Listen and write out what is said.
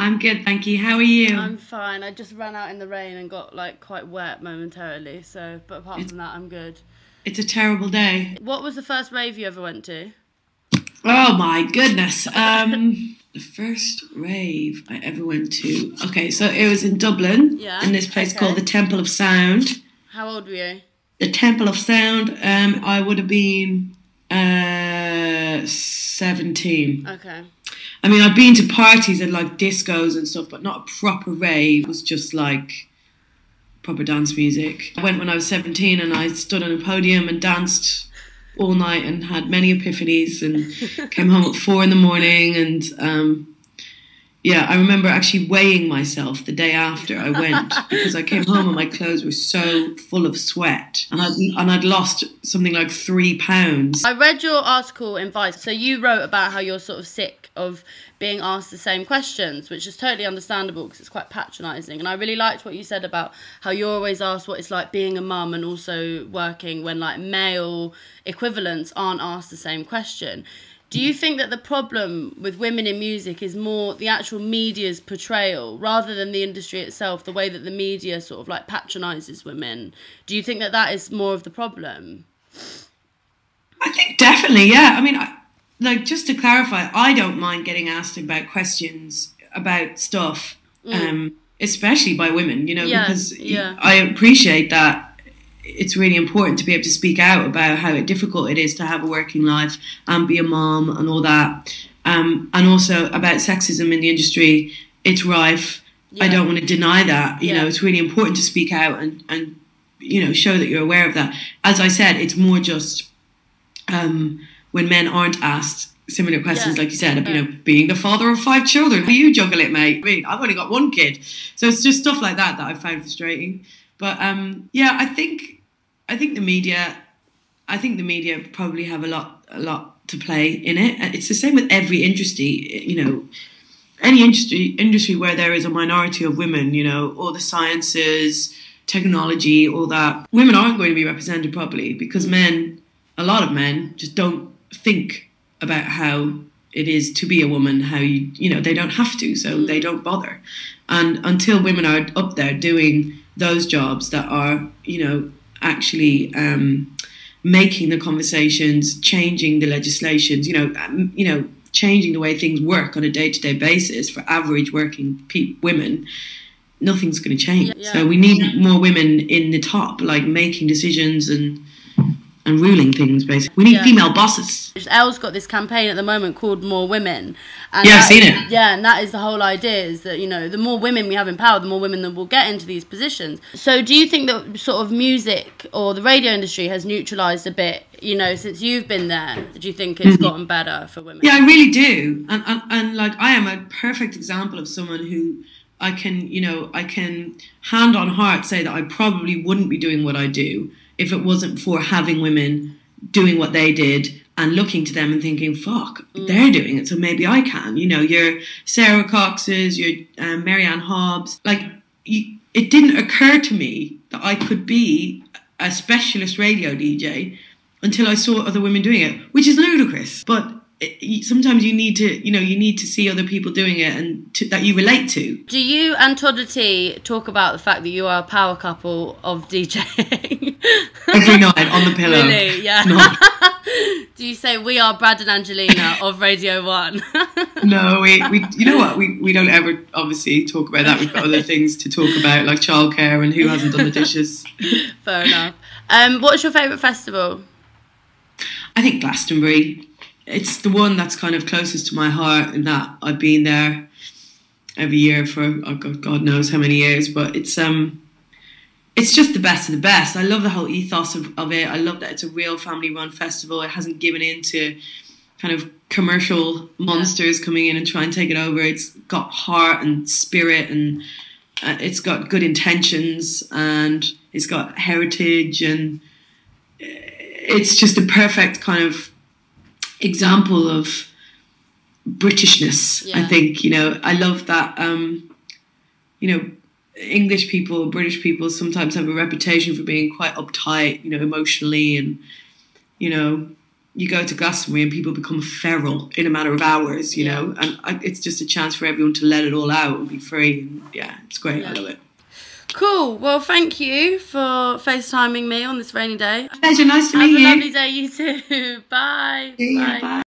I'm good, thank you. How are you? I'm fine. I just ran out in the rain and got like quite wet momentarily. So, but apart from that, I'm good. It's a terrible day. What was the first rave you ever went to? Oh my goodness. The first rave I ever went to. Okay, so it was in Dublin. Yeah. In this place called the Temple of Sound. How old were you? The Temple of Sound. I would have been 17. Okay. I mean, I've been to parties and like discos and stuff, but not a proper rave. It was just like proper dance music. I went when I was 17 and I stood on a podium and danced all night and had many epiphanies and came home at 4 a.m. and I remember actually weighing myself the day after I went because I came home and my clothes were so full of sweat and I'd lost something like 3 pounds. I read your article in Vice. So you wrote about how you're sort of sick of being asked the same questions, which is totally understandable because it's quite patronising. And I really liked what you said about how you're always asked what it's like being a mum and also working when like male equivalents aren't asked the same question. Do you think that the problem with women in music is more the actual media's portrayal rather than the industry itself, the way that the media sort of like patronises women? Do you think that that is more of the problem? I think definitely, yeah. I mean, just to clarify, I don't mind getting asked about questions about stuff, especially by women, because I appreciate that. It's really important to be able to speak out about how difficult it is to have a working life and be a mom and all that. And also about sexism in the industry. It's rife. Yeah. I don't want to deny that. You know, it's really important to speak out and show that you're aware of that. As I said, it's more just when men aren't asked similar questions, like you said, being the father of 5 children. How do you juggle it, mate? I mean, I've only got 1 kid. So it's just stuff like that I find frustrating. But I think the media probably have a lot to play in it. And it's the same with every industry, any industry where there is a minority of women, all the sciences, technology, all that. Women aren't going to be represented properly because a lot of men just don't think about how it is to be a woman, how they don't have to, so they don't bother. And until women are up there doing those jobs that are, actually making the conversations, changing the legislations, changing the way things work on a day-to-day basis for average working women, nothing's going to change. Yeah. So we need more women in the top, like making decisions and ruling things, basically. We need female bosses. Elle's got this campaign at the moment called More Women. And I've seen it. Yeah, and that is the whole idea, is that, the more women we have in power, the more women that will get into these positions. So do you think that sort of music or the radio industry has neutralised a bit, since you've been there? Do you think it's gotten better for women? Yeah, I really do. And like, I am a perfect example of someone who I can hand on heart say that I probably wouldn't be doing what I do if it wasn't for having women doing what they did and looking to them and thinking, fuck, they're doing it, so maybe I can. Your Sarah Cox's, your Marianne Hobbs. Like, it didn't occur to me that I could be a specialist radio DJ until I saw other women doing it, which is ludicrous. But sometimes you need to see other people doing it and that you relate to. Do you and Todda T talk about the fact that you are a power couple of DJing? Every night on the pillow. Really? Yeah. Do you say we are Brad and Angelina of Radio 1? No, we you know what? We don't ever obviously talk about that. We've got other things to talk about, like childcare and who hasn't done the dishes. Fair enough. What's your favourite festival? I think Glastonbury. It's the one that's kind of closest to my heart, in that I've been there every year for God knows how many years. But it's just the best of the best. I love the whole ethos of it. I love that it's a real family-run festival. It hasn't given in to kind of commercial monsters coming in and try and take it over. It's got heart and spirit, and it's got good intentions, and it's got heritage, and it's just a perfect kind of example of Britishness. I think I love that English people, British people sometimes have a reputation for being quite uptight, emotionally, and you go to Glastonbury and people become feral in a matter of hours, you know, and it's just a chance for everyone to let it all out and be free. And yeah, it's great. I love it. Cool. Well, thank you for FaceTiming me on this rainy day. Pleasure. Nice to meet you. Have a lovely day, you too. Bye. Bye.